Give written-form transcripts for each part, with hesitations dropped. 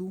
2।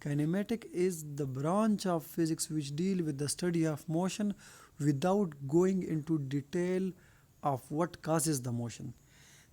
Kinematic is the branch of physics which deal with the study of motion without going into detail of what causes the motion.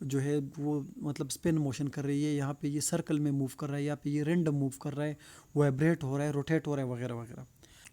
جو ہے وہ مطلب spin motion کر رہی ہے، یہاں پہ یہ سرکل میں موو کر رہا ہے، یہاں پہ یہ رینڈم موو کر رہا ہے، وائبریٹ ہو رہا ہے، روٹیٹ ہو رہا ہے وغیرہ وغیرہ.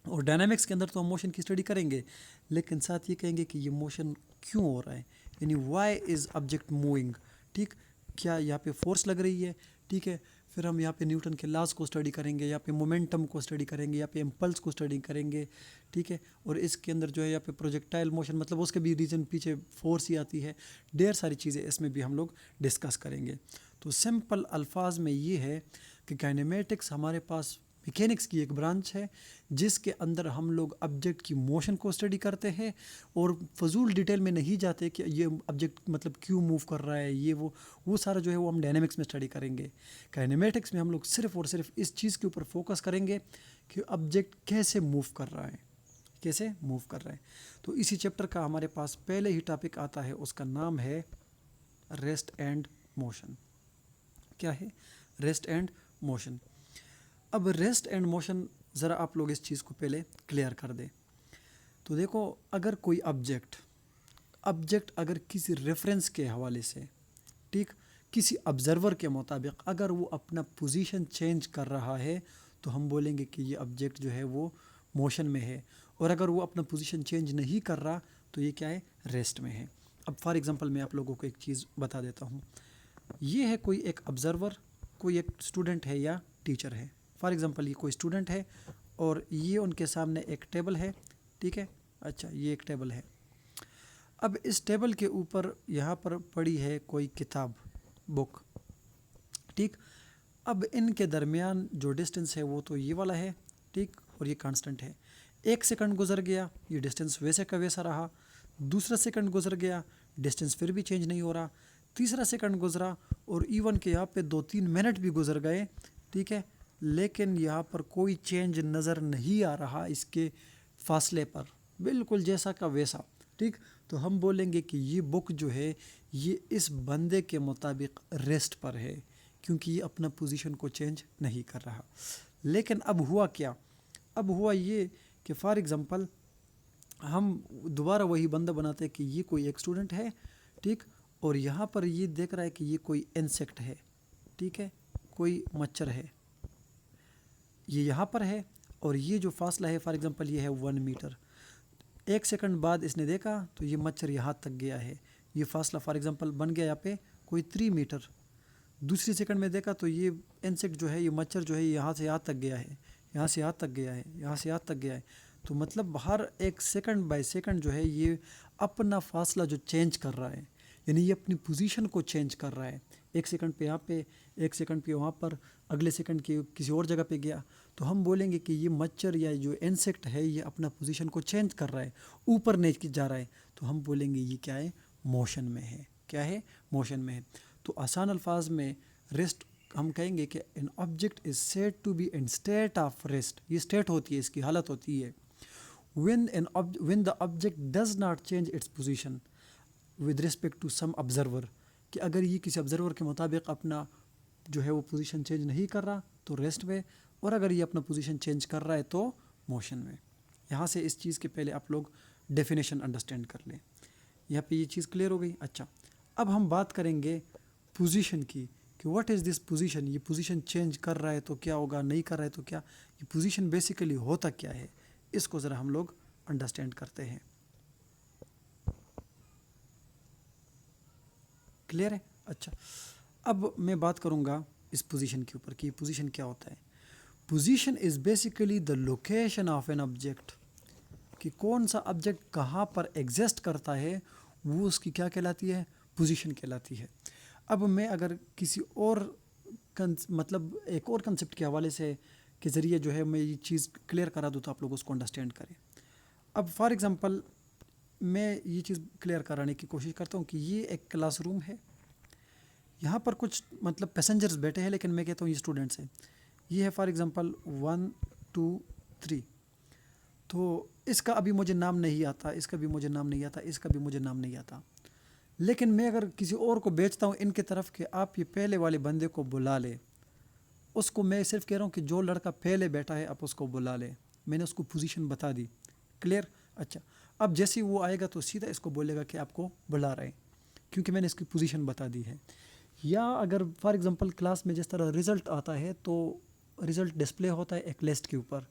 اور ڈائنامکس کے اندر تو ہم موشن کی اسٹڈی کریں گے، لیکن ساتھ یہ کہیں گے کہ یہ موشن کیوں ہو رہا ہے، یعنی وائی از آبجیکٹ موونگ. ٹھیک، کیا یہاں پہ فورس لگ رہی ہے، ٹھیک ہے. پھر ہم یہاں پہ نیوٹن کے لاز کو اسٹڈی کریں گے، یہاں پہ مومنٹم کو اسٹڈی کریں گے، یہاں پہ امپلس کو اسٹڈی کریں گے. ٹھیک ہے، اور اس کے اندر جو ہے یہاں پہ پروجیکٹائل موشن مطلب اس کے بھی ریزن پیچھے فورس ہی آتی ہے. ڈھیر ساری چیزیں اس میں بھی ہم لوگ ڈسکس کریں گے. تو سمپل الفاظ میں یہ ہے کہ کائنیمیٹکس ہمارے پاس میکینکس کی ایک برانچ ہے جس کے اندر ہم لوگ آبجیکٹ کی موشن کو اسٹڈی کرتے ہیں، اور فضول ڈیٹیل میں نہیں جاتے کہ یہ آبجیکٹ مطلب کیوں موو کر رہا ہے، یہ وہ سارا جو ہے وہ ہم ڈائنامکس میں اسٹڈی کریں گے. کائنیمیٹکس میں ہم لوگ صرف اور صرف اس چیز کے اوپر فوکس کریں گے کہ آبجیکٹ کیسے موو کر رہا ہے، کیسے موو کر رہا ہے. تو اسی چیپٹر کا ہمارے پاس پہلے ہی ٹاپک آتا ہے، اس کا نام ہے ریسٹ اینڈ موشن. کیا ہے؟ Rest and motion. اب ریسٹ اینڈ موشن ذرا آپ لوگ اس چیز کو پہلے کلیئر کر دیں. تو دیکھو، اگر کوئی آبجیکٹ اگر کسی ریفرنس کے حوالے سے، ٹھیک، کسی آبزرور کے مطابق اگر وہ اپنا پوزیشن چینج کر رہا ہے تو ہم بولیں گے کہ یہ آبجیکٹ جو ہے وہ موشن میں ہے. اور اگر وہ اپنا پوزیشن چینج نہیں کر رہا تو یہ کیا ہے؟ ریسٹ میں ہے. اب فار ایگزامپل میں آپ لوگوں کو ایک چیز بتا دیتا ہوں. یہ ہے کوئی ایک آبزرور، کوئی ایک اسٹوڈنٹ ہے یا ٹیچر ہے. فار ایگزامپل یہ کوئی اسٹوڈنٹ ہے اور یہ ان کے سامنے ایک ٹیبل ہے. ٹھیک ہے، اچھا یہ ایک ٹیبل ہے. اب اس ٹیبل کے اوپر یہاں پر پڑی ہے کوئی کتاب، بک. ٹھیک، اب ان کے درمیان جو ڈسٹنس ہے وہ تو یہ والا ہے، ٹھیک، اور یہ کانسٹنٹ ہے. 1 سیکنڈ گزر گیا، یہ ڈسٹنس ویسے کا ویسا رہا. دوسرا سیکنڈ گزر گیا، ڈسٹنس پھر بھی چینج نہیں ہو رہا. تیسرا سیکنڈ گزرا اور ایون کہ یہاں پہ 2-3 منٹ بھی گزر گئے، ٹھیک ہے، لیکن یہاں پر کوئی چینج نظر نہیں آ رہا اس کے فاصلے پر، بالکل جیسا کا ویسا. ٹھیک، تو ہم بولیں گے کہ یہ بک جو ہے یہ اس بندے کے مطابق ریسٹ پر ہے، کیونکہ یہ اپنا پوزیشن کو چینج نہیں کر رہا. لیکن اب ہوا کیا؟ اب ہوا یہ کہ فار ایگزامپل ہم دوبارہ وہی بندہ بناتے ہیں کہ یہ کوئی ایک اسٹوڈنٹ ہے، ٹھیک، اور یہاں پر یہ دیکھ رہا ہے کہ یہ کوئی انسیکٹ ہے، ٹھیک ہے، کوئی مچھر ہے، یہ یہاں پر ہے، اور یہ جو فاصلہ ہے فار ایگزامپل یہ ہے 1 میٹر. 1 سیکنڈ بعد اس نے دیکھا تو یہ مچھر یہاں تک گیا ہے، یہ فاصلہ فار ایگزامپل بن گیا یہاں پہ کوئی 3 میٹر. دوسری سیکنڈ میں دیکھا تو یہ انسیکٹ جو ہے، یہ مچھر جو ہے یہاں سے یہاں تک گیا ہے، یہاں سے یہاں تک گیا ہے، یہاں سے یہاں تک گیا ہے. تو مطلب ہر ایک سیکنڈ بائی سیکنڈ جو ہے یہ اپنا فاصلہ جو چینج کر رہا ہے، یعنی یہ اپنی پوزیشن کو چینج کر رہا ہے. 1 سیکنڈ پہ یہاں پہ، 1 سیکنڈ پہ وہاں پر، اگلے سیکنڈ کے کسی اور جگہ پہ گیا. تو ہم بولیں گے کہ یہ مچھر یا جو انسیکٹ ہے یہ اپنا پوزیشن کو چینج کر رہا ہے، اوپر نیچے جا رہا ہے. تو ہم بولیں گے یہ کیا ہے؟ موشن میں ہے. کیا ہے؟ موشن میں ہے. تو آسان الفاظ میں ریسٹ ہم کہیں گے کہ an object is said to be in state of rest. یہ state ہوتی ہے، اس کی حالت ہوتی ہے. when the object does not change its position with respect to some observer. کہ اگر یہ کسی observer کے مطابق اپنا جو ہے وہ پوزیشن چینج نہیں کر رہا تو ریسٹ میں، اور اگر یہ اپنا پوزیشن چینج کر رہا ہے تو موشن میں. یہاں سے اس چیز کے پہلے آپ لوگ ڈیفینیشن انڈرسٹینڈ کر لیں. یہاں پہ یہ چیز کلیئر ہو گئی. اچھا، اب ہم بات کریں گے پوزیشن کی کہ واٹ از دس پوزیشن. یہ پوزیشن چینج کر رہا ہے تو کیا ہوگا، نہیں کر رہا ہے تو کیا، یہ پوزیشن بیسیکلی ہوتا کیا ہے، اس کو ذرا ہم لوگ انڈرسٹینڈ کرتے ہیں. کلیئر ہے؟ اچھا، اب میں بات کروں گا اس پوزیشن کے اوپر کہ پوزیشن کیا ہوتا ہے. Position is basically the location of an object. کہ کون سا آبجیکٹ کہاں پر ایگزسٹ کرتا ہے وہ اس کی کیا کہلاتی ہے؟ پوزیشن کہلاتی ہے. اب میں اگر کسی اور مطلب ایک اور کنسیپٹ کے حوالے سے کے ذریعے جو ہے میں یہ چیز کلیئر کرا دوں تو آپ لوگ اس کو انڈرسٹینڈ کریں. اب فار ایگزامپل میں یہ چیز کلیئر کرانے کی کوشش کرتا ہوں کہ یہ ایک کلاس روم ہے، یہاں پر کچھ مطلب پیسنجرز بیٹھے ہیں، لیکن میں کہتا ہوں یہ اسٹوڈنٹس ہیں. یہ ہے فار ایگزامپل 1 2 3. تو اس کا ابھی مجھے نام نہیں آتا، اس کا بھی مجھے نام نہیں آتا، اس کا بھی مجھے نام نہیں آتا. لیکن میں اگر کسی اور کو بیچتا ہوں ان کی طرف کہ آپ یہ پہلے والے بندے کو بلا لے، اس کو میں صرف کہہ رہا ہوں کہ جو لڑکا پہلے بیٹھا ہے آپ اس کو بلا لے. میں نے اس کو پوزیشن بتا دی. کلیئر؟ اچھا، اب جیسے وہ آئے گا تو سیدھا اس کو بولے گا کہ آپ کو بلا رہے ہیں. کیونکہ میں نے اس کی پوزیشن بتا دی ہے. یا اگر فار ایگزامپل کلاس میں جس طرح رزلٹ آتا ہے تو رزلٹ ڈسپلے ہوتا ہے ایک لسٹ کے اوپر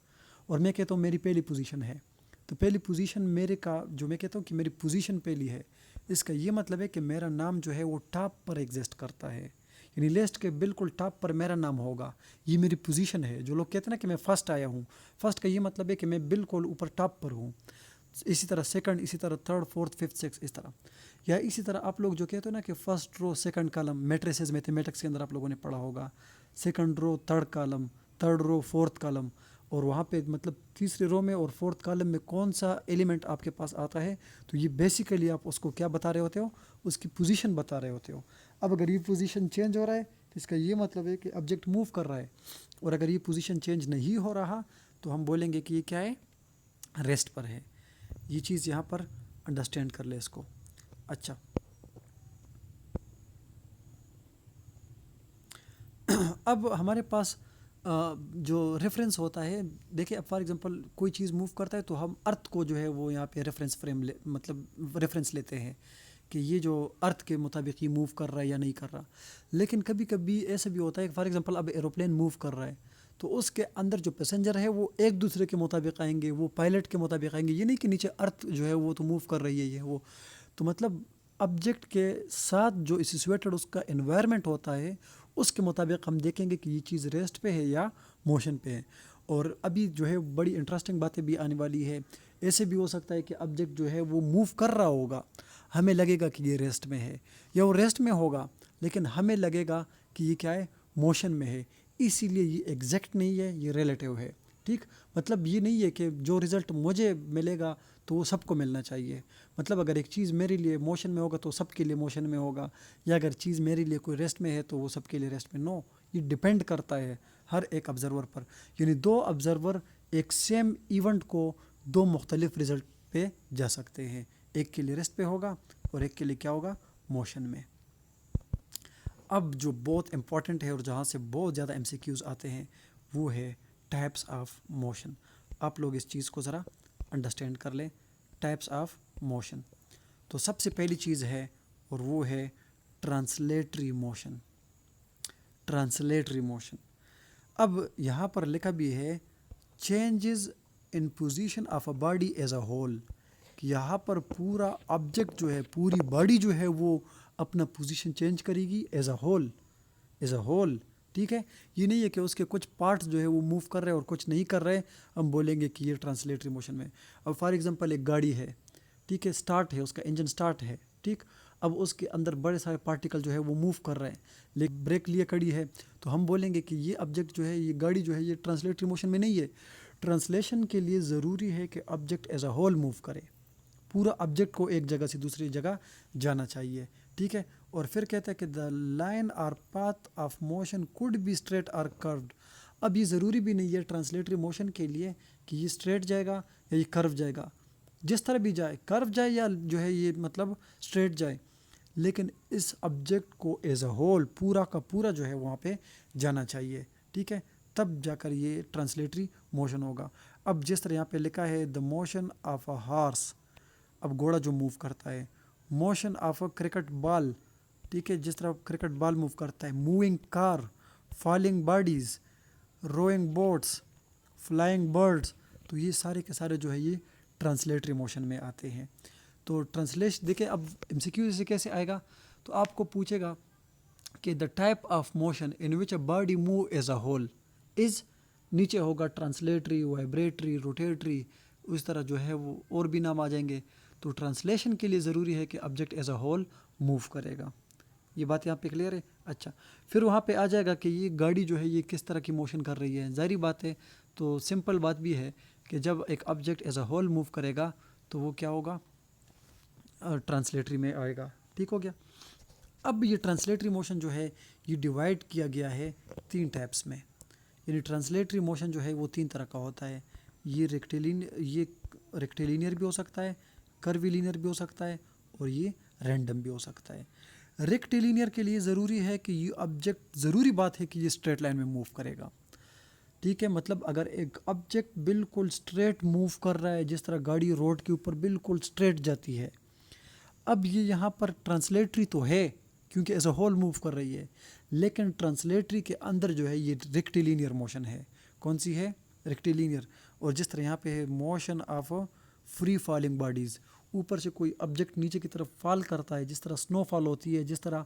اور میں کہتا ہوں میری پہلی پوزیشن ہے, تو پہلی پوزیشن میرے کا جو میں کہتا ہوں کہ میری پوزیشن پہلی ہے, اس کا یہ مطلب ہے کہ میرا نام جو ہے وہ ٹاپ پر ایگزسٹ کرتا ہے, یعنی لسٹ کے بالکل ٹاپ پر میرا نام ہوگا. یہ میری پوزیشن ہے. جو لوگ کہتے ہیں نا کہ میں فرسٹ آیا ہوں, فرسٹ کا یہ مطلب ہے کہ میں بالکل اوپر ٹاپ پر ہوں. اسی طرح سیکنڈ, اسی طرح تھرڈ, فورتھ, ففتھ, سکس, اس طرح. یا اسی طرح آپ لوگ جو کہتے ہیں نا کہ first row second column, matrices mathematics کے اندر آپ لوگوں نے پڑھا ہوگا, second row third column, third row fourth column, اور وہاں پہ مطلب تیسرے رو میں اور فورتھ کالم میں کون سا ایلیمنٹ آپ کے پاس آتا ہے, تو یہ بیسیکلی آپ اس کو کیا بتا رہے ہوتے ہو, اس کی پوزیشن بتا رہے ہوتے ہو. اب اگر یہ پوزیشن چینج ہو رہا ہے تو اس کا یہ مطلب ہے کہ آبجیکٹ موو کر رہا ہے, اور اگر یہ پوزیشن چینج نہیں ہو رہا تو ہم بولیں گے کہ یہ کیا ہے, ریسٹ پر ہے. یہ چیز یہاں پر انڈرسٹینڈ کر لے اس کو. اچھا, اب ہمارے پاس جو ریفرنس ہوتا ہے, دیکھیں اب فار ایگزامپل کوئی چیز موو کرتا ہے تو ہم ارتھ کو جو ہے وہ یہاں پہ ریفرنس فریم مطلب ریفرنس لیتے ہیں کہ یہ جو ارتھ کے مطابق یہ موو کر رہا ہے یا نہیں کر رہا. لیکن کبھی کبھی ایسا بھی ہوتا ہے کہ فار ایگزامپل اب ایروپلین موو کر رہا ہے تو اس کے اندر جو پیسنجر ہے وہ ایک دوسرے کے مطابق آئیں گے, وہ پائلٹ کے مطابق آئیں گے. یہ نہیں کہ نیچے ارتھ جو ہے وہ تو موو کر رہی ہے یہ وہ, تو مطلب آبجیکٹ کے ساتھ جو ایسوسیٹڈ اس کا انوائرمنٹ ہوتا ہے اس کے مطابق ہم دیکھیں گے کہ یہ چیز ریسٹ پہ ہے یا موشن پہ ہے. اور ابھی جو ہے بڑی انٹرسٹنگ باتیں بھی آنے والی ہے. ایسے بھی ہو سکتا ہے کہ آبجیکٹ جو ہے وہ موو کر رہا ہوگا, ہمیں لگے گا کہ یہ ریسٹ میں ہے, یا وہ ریسٹ میں ہوگا لیکن ہمیں لگے گا کہ یہ کیا ہے, موشن میں ہے. اسی لیے یہ ایگزیکٹ نہیں ہے, یہ ریلیٹیو ہے. ٹھیک, مطلب یہ نہیں ہے کہ جو رزلٹ مجھے ملے گا تو وہ سب کو ملنا چاہیے. مطلب اگر ایک چیز میرے لیے موشن میں ہوگا تو سب کے لیے موشن میں ہوگا, یا اگر چیز میرے لیے کوئی ریسٹ میں ہے تو وہ سب کے لیے ریسٹ میں. نو, یہ ڈیپینڈ کرتا ہے ہر ایک آبزرور پر. یعنی دو آبزرور ایک سیم ایونٹ کو دو مختلف رزلٹ پہ جا سکتے ہیں, ایک کے لیے ریسٹ پہ ہوگا اور ایک کے لیے کیا ہوگا, موشن میں. اب جو بہت امپورٹنٹ ہے اور جہاں سے بہت زیادہ ایم سی کیوز آتے ہیں وہ ہے ٹائپس آف موشن. آپ لوگ اس چیز کو ذرا انڈرسٹینڈ کر لیں, ٹائپس آف موشن. تو سب سے پہلی چیز ہے اور وہ ہے ٹرانسلیٹری موشن. ٹرانسلیٹری موشن, اب یہاں پر لکھا بھی ہے changes in position of a body as a whole, کہ یہاں پر پورا آبجیکٹ جو ہے, پوری باڈی جو ہے وہ اپنا پوزیشن چینج کرے گی as a whole, as a whole. ٹھیک ہے, یہ نہیں ہے کہ اس کے کچھ پارٹس جو ہے وہ موو کر رہے ہیں اور کچھ نہیں کر رہے, ہم بولیں گے کہ یہ ٹرانسلیٹری موشن میں. اب فار ایگزامپل ایک گاڑی ہے, ٹھیک ہے, سٹارٹ ہے, اس کا انجن سٹارٹ ہے, ٹھیک, اب اس کے اندر بڑے سارے پارٹیکل جو ہے وہ موو کر رہے ہیں, لیکن بریک لیے کھڑی ہے, تو ہم بولیں گے کہ یہ آبجیکٹ جو ہے, یہ گاڑی جو ہے, یہ ٹرانسلیٹری موشن میں نہیں ہے. ٹرانسلیشن کے لیے ضروری ہے کہ object as a whole move کرے, پورا آبجیکٹ کو ایک جگہ سے دوسری جگہ جانا چاہیے. ٹھیک ہے, اور پھر کہتا ہے کہ دا لائن اور path of motion could be straight اور کروڈ. اب یہ ضروری بھی نہیں ہے ٹرانسلیٹری موشن کے لیے کہ یہ اسٹریٹ جائے گا یا یہ کرو جائے گا, جس طرح بھی جائے, کرو جائے یا جو ہے یہ مطلب اسٹریٹ جائے, لیکن اس آبجیکٹ کو ایز اے ہول پورا کا پورا جو ہے وہاں پہ جانا چاہیے. ٹھیک ہے, تب جا کر یہ ٹرانسلیٹری موشن ہوگا. اب جس طرح یہاں پہ لکھا ہے the motion of a horse, اب گھوڑا جو موو کرتا ہے, motion of a cricket ball, ٹھیک ہے, جس طرح کرکٹ بال موو کرتا ہے, moving car, falling bodies, rowing boats, flying birds, تو یہ سارے کے سارے جو ہے یہ ٹرانسلیٹری موشن میں آتے ہیں. تو ٹرانسلیشن دیکھیں, اب ایم سی کیو سے کیسے آئے گا, تو آپ کو پوچھے گا کہ the type of motion in which a body move as a whole is, نیچے ہوگا ٹرانسلیٹری, وائبریٹری, روٹیٹری, اس طرح جو ہے وہ اور بھی نام آ جائیں گے. تو ٹرانسلیشن کے لیے ضروری ہے کہ object as a whole move کرے گا. یہ بات یہاں پہ کلیئر ہے. اچھا, پھر وہاں پہ آ جائے گا کہ یہ گاڑی جو ہے یہ کس طرح کی موشن کر رہی ہے. ظاہری بات ہے, تو سمپل بات بھی ہے کہ جب ایک object as a whole move کرے گا تو وہ کیا ہوگا, ٹرانسلیٹری میں آئے گا. ٹھیک ہو گیا. اب یہ ٹرانسلیٹری موشن جو ہے یہ ڈیوائڈ کیا گیا ہے 3 ٹائپس میں. یعنی ٹرانسلیٹری موشن جو ہے وہ 3 طرح کا ہوتا ہے. یہ ریکٹیلینئر بھی ہو سکتا ہے, کرویلینئر بھی ہو سکتا ہے, اور یہ رینڈم بھی ہو سکتا ہے. ریکٹیلینئر کے لیے ضروری ہے کہ یہ آبجیکٹ, ضروری بات ہے کہ یہ اسٹریٹ لائن میں موو کرے گا. ٹھیک ہے, مطلب اگر ایک آبجیکٹ بالکل اسٹریٹ موو کر رہا ہے, جس طرح گاڑی روڈ کے اوپر بالکل اسٹریٹ جاتی ہے, اب یہ یہاں پر ٹرانسلیٹری تو ہے کیونکہ ایز اے ہول موو کر رہی ہے، لیکن ٹرانسلیٹری کے اندر جو ہے یہ ریکٹیلینئر موشن ہے. کون سی ہے؟ ریکٹیلینئر. اور جس طرح یہاں پہ ہے motion of free falling bodies, اوپر سے کوئی آبجیکٹ نیچے کی طرف فال کرتا ہے، جس طرح سنو فال ہوتی ہے، جس طرح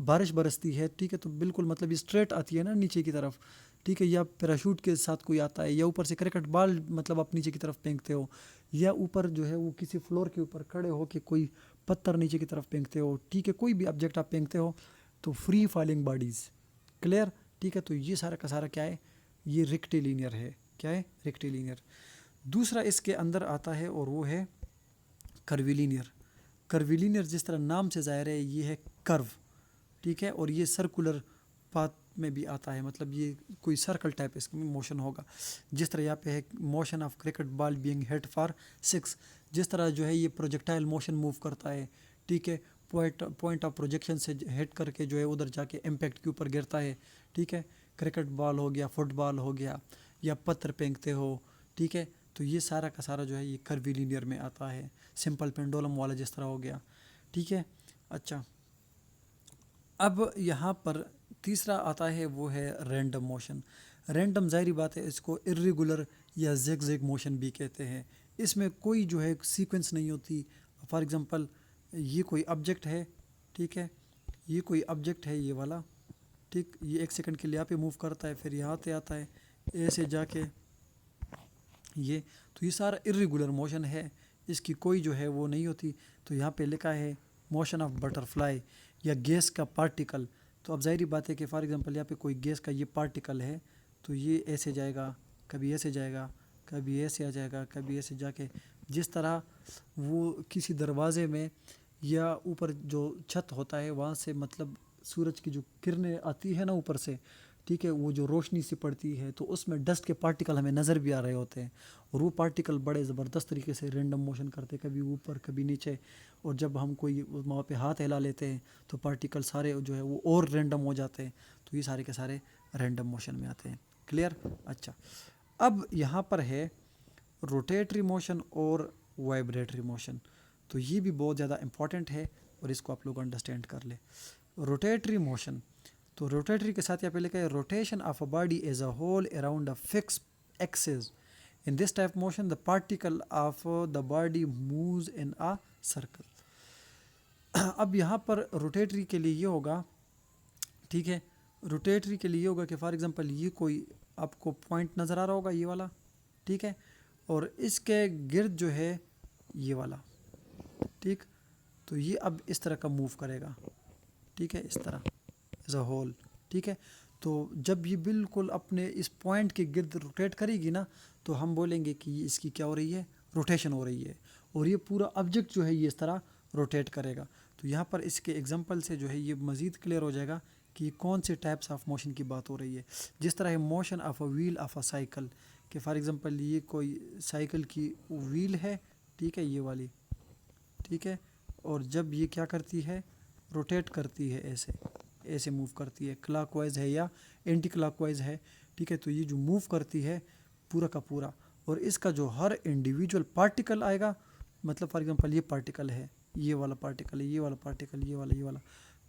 بارش برستی ہے، ٹھیک ہے، تو بالکل مطلب یہ اسٹریٹ آتی ہے نا نیچے کی طرف، ٹھیک ہے، یا پیراشوٹ کے ساتھ کوئی آتا ہے، یا اوپر سے کرکٹ بال مطلب آپ نیچے کی طرف پھینکتے ہو، یا اوپر جو ہے وہ کسی فلور کے اوپر کھڑے ہو کے کوئی پتھر نیچے کی طرف پھینکتے ہو، ٹھیک ہے، کوئی بھی آبجیکٹ آپ پھینکتے ہو تو فری فالنگ باڈیز. کلیئر؟ ٹھیک ہے، تو یہ سارا کا سارا کیا ہے؟ یہ ریکٹیلینئر ہے. کیا ہے؟ ریکٹیلینئر. دوسرا اس کے اندر آتا ہے اور وہ ہے کرویلینئر. کرویلینئر جس طرح نام سے ظاہر ہے یہ ہے کرو، ٹھیک ہے، اور یہ سرکولر پاتھ میں بھی آتا ہے، مطلب یہ کوئی سرکل ٹائپ اس میں موشن ہوگا. جس طرح یہاں پہ ہے motion of cricket ball being hate for 6، جس طرح جو ہے یہ پروجیکٹائل موشن موو کرتا ہے، ٹھیک ہے، پوائنٹ آف پروجیکشن سے ہٹ کر کے جو ہے ادھر جا کے امپیکٹ کے اوپر گرتا ہے، ٹھیک ہے. کرکٹ بال ہو گیا، فٹ بال ہو گیا، یا پتھر پھینکتے ہو، ٹھیک ہے، تو یہ سارا کا سارا جو ہے یہ کرویلینئر میں آتا ہے. سمپل پینڈولم والا جس طرح ہو گیا، ٹھیک ہے. اچھا، اب یہاں پر تیسرا آتا ہے وہ ہے رینڈم موشن. رینڈم ظاہری بات ہے اس کو ارریگولر یا زیگ زیگ موشن بھی کہتے ہیں. اس میں کوئی جو ہے سیکوینس نہیں ہوتی. فار ایگزامپل یہ کوئی آبجیکٹ ہے، ٹھیک ہے، یہ کوئی آبجیکٹ ہے یہ والا، ٹھیک، یہ 1 سیکنڈ کے لیے یہاں پہ موو کرتا ہے، پھر یہاں پہ آتا ہے ایسے جا کے یہ، تو یہ سارا ارریگولر موشن ہے، اس کی کوئی جو ہے وہ نہیں ہوتی. تو یہاں پہ لکھا ہے موشن آف بٹر فلائی یا گیس کا پارٹیکل. تو اب ظاہری بات ہے کہ فار ایگزامپل یہاں پہ کوئی گیس کا یہ پارٹیکل ہے، تو یہ ایسے جائے گا، کبھی ایسے جائے گا، کبھی ایسے آ جائے گا، کبھی ایسے جا کے، جس طرح وہ کسی دروازے میں یا اوپر جو چھت ہوتا ہے وہاں سے مطلب سورج کی جو کرنیں آتی ہے نا اوپر سے، ٹھیک ہے، وہ جو روشنی سی پڑتی ہے تو اس میں ڈسٹ کے پارٹیکل ہمیں نظر بھی آ رہے ہوتے ہیں، اور وہ پارٹیکل بڑے زبردست طریقے سے رینڈم موشن کرتے، کبھی اوپر کبھی نیچے. اور جب ہم کوئی وہاں پہ ہاتھ ہلا لیتے ہیں تو پارٹیکل سارے جو ہے وہ اور رینڈم ہو جاتے ہیں. تو یہ سارے کے سارے رینڈم موشن میں آتے ہیں. کلیئر؟ اچھا، اب یہاں پر ہے روٹیٹری موشن اور وائبریٹری موشن. تو یہ بھی بہت زیادہ امپورٹنٹ ہے اور اس کو آپ لوگ انڈرسٹینڈ کر لیں. روٹیٹری موشن، تو روٹیٹری کے ساتھ یہاں پہ لکھا ہے rotation of a body as a whole around a fixed axis. In this type motion the particle of the body moves in a circle. اب یہاں پر روٹیٹری کے لیے یہ ہوگا، ٹھیک ہے، روٹیٹری کے لیے یہ ہوگا کہ فار ایگزامپل یہ کوئی آپ کو پوائنٹ نظر آ رہا ہوگا یہ والا، ٹھیک ہے، اور اس کے گرد جو ہے یہ والا، ٹھیک، تو یہ اب اس طرح کا موو کرے گا، ٹھیک ہے، اس طرح ایز اے ہول، ٹھیک ہے. تو جب یہ بالکل اپنے اس پوائنٹ کے گرد روٹیٹ کرے گی نا تو ہم بولیں گے کہ یہ اس کی کیا ہو رہی ہے؟ روٹیشن ہو رہی ہے. اور یہ پورا آبجیکٹ جو ہے یہ اس طرح روٹیٹ کرے گا. تو یہاں پر اس کے ایگزامپل سے جو ہے یہ مزید کلیئر ہو جائے گا کہ کون سے ٹائپس آف موشن کی بات ہو رہی ہے. جس طرح ہے motion of a wheel of a cycle, کہ فار ایگزامپل یہ کوئی سائیکل کی ویل ہے، ٹھیک ہے، یہ والی، ٹھیک ہے، اور جب یہ کیا کرتی ہے؟ روٹیٹ کرتی ہے، ایسے ایسے موو کرتی ہے، کلاک وائز ہے یا اینٹی کلاک وائز ہے، ٹھیک ہے. تو یہ جو موو کرتی ہے پورا کا پورا، اور اس کا جو ہر انڈیویجول پارٹیکل آئے گا، مطلب فار ایگزامپل یہ پارٹیکل ہے، یہ والا پارٹیکل ہے، یہ والا پارٹیکل، یہ والا،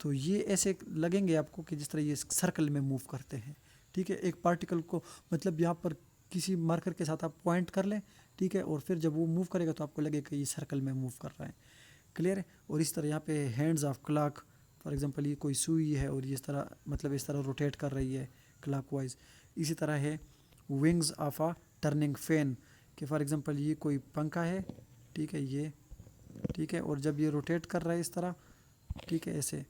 تو یہ ایسے لگیں گے آپ کو کہ جس طرح یہ سرکل میں موو کرتے ہیں، ٹھیک ہے. ایک پارٹیکل کو مطلب یہاں پر کسی مارکر کے ساتھ آپ پوائنٹ کر لیں، ٹھیک ہے، اور پھر جب وہ موو کرے گا تو آپ کو لگے کہ یہ سرکل میں موو کر رہا ہے. کلیئر ہے؟ اور اس طرح یہاں پہ hands of clock, for example یہ کوئی سوئی ہے اور یہ اس طرح مطلب اس طرح روٹیٹ کر رہی ہے کلاک وائز. اسی طرح ہے wings of a turning fan, کہ فار ایگزامپل یہ کوئی پنکھا ہے، ٹھیک ہے، یہ، ٹھیک ہے، اور جب یہ روٹیٹ کر رہا ہے اس طرح، ٹھیک ہے، ایسے،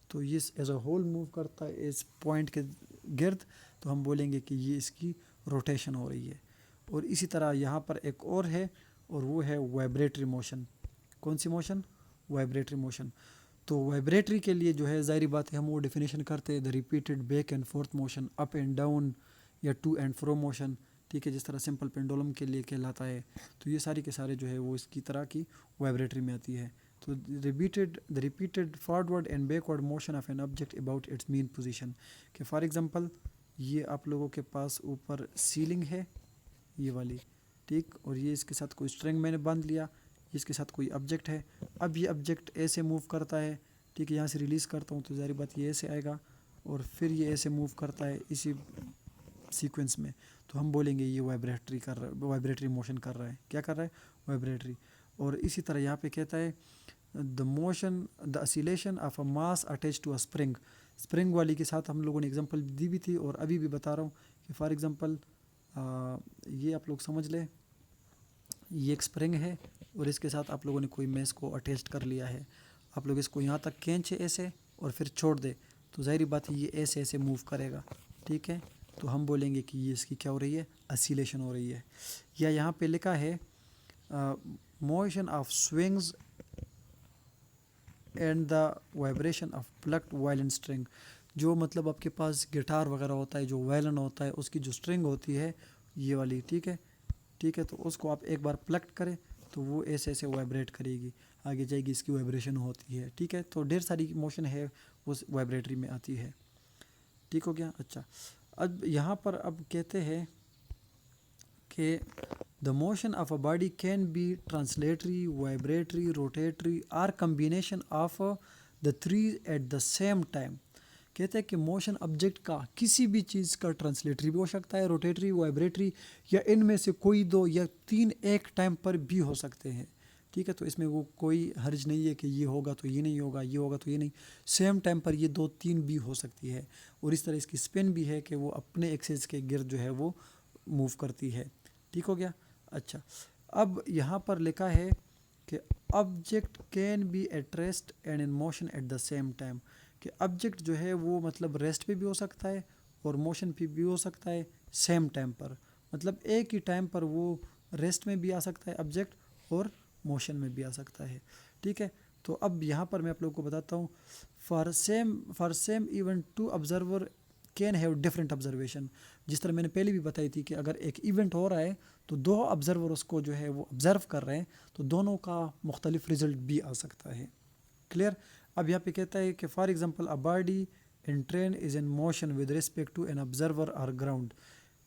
تو یہ ایز اے ہول موو کرتا ہے اس پوائنٹ کے گرد، تو ہم بولیں گے کہ یہ اس کی روٹیشن ہو رہی ہے. اور اسی طرح یہاں پر ایک اور ہے اور وہ ہے وائبریٹری موشن. کون سی موشن؟ وائبریٹری موشن. تو وائبریٹری کے لیے جو ہے ظاہری بات ہے ہم وہ ڈیفینیشن کرتے ہیں the repeated back and forth motion, up and down یا ٹو اینڈ فرو موشن، ٹھیک ہے، جس طرح سمپل پینڈولم کے لیے کہلاتا ہے. تو یہ ساری کے سارے جو ہے وہ اس کی طرح کی وائبریٹری میں آتی ہے. تو the repeated forward and backward motion of an object about its mean position, کہ فار ایگزامپل یہ آپ لوگوں کے پاس اوپر سیلنگ ہے یہ والی، ٹھیک، اور یہ اس کے ساتھ کوئی اسٹرنگ میں نے باندھ لیا، اس کے ساتھ کوئی آبجیکٹ ہے. اب یہ آبجیکٹ اے سے موو کرتا ہے, ٹھیک ہے, یہاں سے ریلیز کرتا ہوں تو ظاہر بات یہ اے سے آئے گا, اور پھر یہ اے سے موو کرتا ہے اسی سیکوینس میں, تو ہم بولیں گے یہ وائبریٹری کر رہا ہے, وائبریٹری موشن کر رہا ہے. کیا کر رہا ہے؟ وائبریٹری. اور اسی طرح یہاں پہ کہتا ہے the oscillation of a mass attached to a spring. Spring والی کے ساتھ ہم لوگوں نے اگزامپل دی بھی تھی, اور ابھی بھی بتا رہا ہوں کہ فار ایگزامپل یہ آپ لوگ سمجھ لیں, یہ ایک اسپرنگ ہے اور اس کے ساتھ آپ لوگوں نے کوئی میس کو اٹیچ کر لیا ہے. آپ لوگ اس کو یہاں تک کھینچے ایسے اور پھر چھوڑ دے, تو ظاہری بات ہے یہ ایسے ایسے موو کرے گا, ٹھیک ہے. تو ہم بولیں گے کہ یہ اس کی کیا ہو رہی ہے؟ اسیلیشن ہو رہی ہے. یا یہاں پہ لکھا ہے motion of swings and the vibration of plucked violin string. جو مطلب آپ کے پاس گٹار وغیرہ ہوتا ہے, جو وائلن ہوتا ہے, اس کی جو اسٹرنگ ہوتی ہے یہ والی, ٹھیک ہے, ٹھیک ہے, تو اس کو آپ ایک بار پلکڈ کریں تو وہ ایسے ایسے وائبریٹ کرے گی, آگے جائے گی, اس کی وائبریشن ہوتی ہے, ٹھیک ہے. تو ڈھیر ساری موشن ہے اس وائبریٹری میں آتی ہے, ٹھیک ہو گیا. اچھا, اب یہاں پر اب کہتے ہیں کہ the motion of a body can be translatory, vibratory, rotatory or combination of the three at the same time. کہتے ہیں کہ موشن آبجیکٹ کا کسی بھی چیز کا ٹرانسلیٹری بھی ہو سکتا ہے, روٹیٹری, وائبریٹری, یا ان میں سے کوئی دو یا تین ایک ٹائم پر بھی ہو سکتے ہیں, ٹھیک ہے. تو اس میں وہ کوئی حرج نہیں ہے کہ یہ ہوگا تو یہ نہیں ہوگا, یہ ہوگا تو یہ نہیں, سیم ٹائم پر یہ دو تین بھی ہو سکتی ہے. اور اس طرح اس کی اسپن بھی ہے کہ وہ اپنے ایکسس کے گرد جو ہے وہ موو کرتی ہے, ٹھیک ہو گیا. اچھا, اب یہاں پر لکھا ہے کہ object can be at rest and in motion at the same time. کہ آبجیکٹ جو ہے وہ مطلب ریسٹ پہ بھی ہو سکتا ہے اور موشن پہ بھی ہو سکتا ہے سیم ٹائم پر, مطلب ایک ہی ٹائم پر وہ ریسٹ میں بھی آ سکتا ہے آبجیکٹ اور موشن میں بھی آ سکتا ہے, ٹھیک ہے. تو اب یہاں پر میں آپ لوگوں کو بتاتا ہوں, for same event two observer can have different observation. جس طرح میں نے پہلے بھی بتائی تھی کہ اگر ایک ایونٹ ہو رہا ہے تو دو آبزرور اس کو جو ہے وہ آبزرو کر رہے ہیں, تو دونوں کا مختلف رزلٹ بھی آ سکتا ہے. کلیئر. اب یہاں پہ کہتا ہے کہ for example a body in train is in motion with respect to an observer اور گراؤنڈ,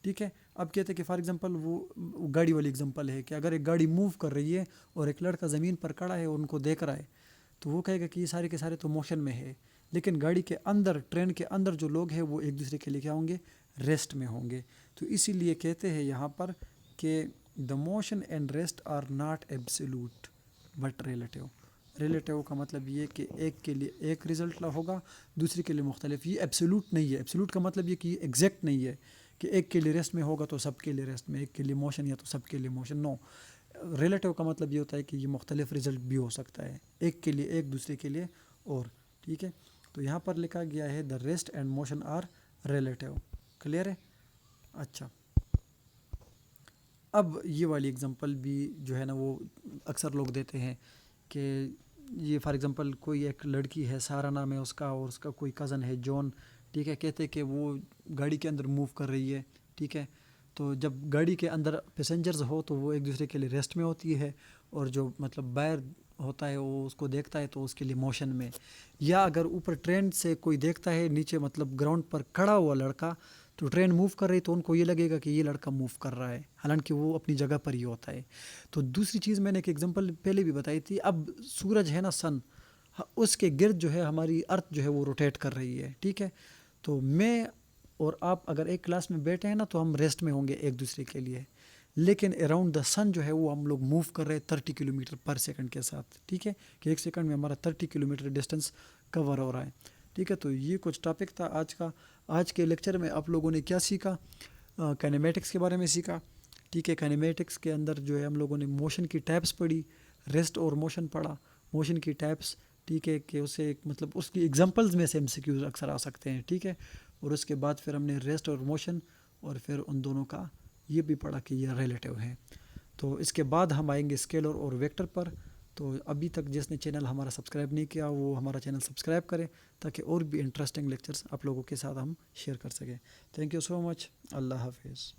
ٹھیک ہے. اب کہتے ہیں کہ فار ایگزامپل وہ گاڑی والی ایگزامپل ہے کہ اگر ایک گاڑی موو کر رہی ہے اور ایک لڑکا زمین پر کھڑا ہے اور ان کو دیکھ رہا ہے, تو وہ کہے گا کہ یہ سارے کے سارے تو موشن میں ہے, لیکن گاڑی کے اندر, ٹرین کے اندر جو لوگ ہیں وہ ایک دوسرے کے لیے کیا ہوں گے؟ ریسٹ میں ہوں گے. تو اسی لیے کہتے ہیں یہاں پر کہ the motion and rest are not absolute but relative. Relative کا مطلب یہ کہ ایک کے لیے ایک رزلٹ ہوگا, دوسرے کے لیے مختلف. یہ ایبسولوٹ نہیں ہے. ایبسولوٹ کا مطلب یہ کہ یہ ایگزیکٹ نہیں ہے کہ ایک کے لیے ریسٹ میں ہوگا تو سب کے لیے ریسٹ میں, ایک کے لیے موشن یا تو سب کے لیے موشن. نو, ریلیٹیو کا مطلب یہ ہوتا ہے کہ یہ مختلف رزلٹ بھی ہو سکتا ہے, ایک کے لیے ایک, دوسرے کے لیے اور, ٹھیک ہے. تو یہاں پر لکھا گیا ہے the rest and motion are relative. Clear ہے. اچھا, اب یہ والی اگزامپل بھی جو ہے نا وہ اکثر لوگ دیتے ہیں کہ یہ فار ایگزامپل کوئی ایک لڑکی ہے, سارا نام ہے اس کا, اور اس کا کوئی کزن ہے جون, ٹھیک ہے. کہتے کہ وہ گاڑی کے اندر موو کر رہی ہے, ٹھیک ہے. تو جب گاڑی کے اندر پیسنجرز ہو تو وہ ایک دوسرے کے لیے ریسٹ میں ہوتی ہے, اور جو مطلب باہر ہوتا ہے وہ اس کو دیکھتا ہے تو اس کے لیے موشن میں. یا اگر اوپر ٹرین سے کوئی دیکھتا ہے نیچے مطلب گراؤنڈ پر کھڑا ہوا لڑکا, تو ٹرین موو کر رہی تو ان کو یہ لگے گا کہ یہ لڑکا موو کر رہا ہے, حالانکہ وہ اپنی جگہ پر ہی ہوتا ہے. تو دوسری چیز میں نے ایک ایگزامپل پہلے بھی بتائی تھی, اب سورج ہے نا, سن, اس کے گرد جو ہے ہماری ارتھ جو ہے وہ روٹیٹ کر رہی ہے, ٹھیک ہے. تو میں اور آپ اگر ایک کلاس میں بیٹھے ہیں نا تو ہم ریسٹ میں ہوں گے ایک دوسرے کے لیے, لیکن اراؤنڈ دا سن جو ہے وہ ہم لوگ موو کر رہے ہیں 30 کلومیٹر پر سیکنڈ کے ساتھ, ٹھیک ہے. کہ ایک سیکنڈ میں ہمارا 30 کلومیٹر ڈسٹینس کور ہو رہا ہے, ٹھیک ہے. تو یہ کچھ ٹاپک تھا آج کا. آج کے لیکچر میں آپ لوگوں نے کیا سیکھا؟ کائنیمیٹکس کے بارے میں سیکھا, ٹھیک ہے. کائنیمیٹکس کے اندر جو ہے ہم لوگوں نے موشن کی ٹائپس پڑھی, ریسٹ اور موشن پڑھا, موشن کی ٹائپس, ٹھیک ہے, کہ اسے مطلب اس کی ایگزامپلز میں سے MCQs اکثر آ سکتے ہیں, ٹھیک ہے. اور اس کے بعد پھر ہم نے ریسٹ اور موشن, اور پھر ان دونوں کا یہ بھی پڑھا کہ یہ ریلیٹیو ہیں. تو اس کے بعد ہم آئیں گے اسکیلر اور ویکٹر پر. تو ابھی تک جس نے چینل ہمارا سبسکرائب نہیں کیا وہ ہمارا چینل سبسکرائب کرے, تاکہ اور بھی انٹرسٹنگ لیکچرز آپ لوگوں کے ساتھ ہم شیئر کر سکیں. تھینک یو سو مچ. اللہ حافظ.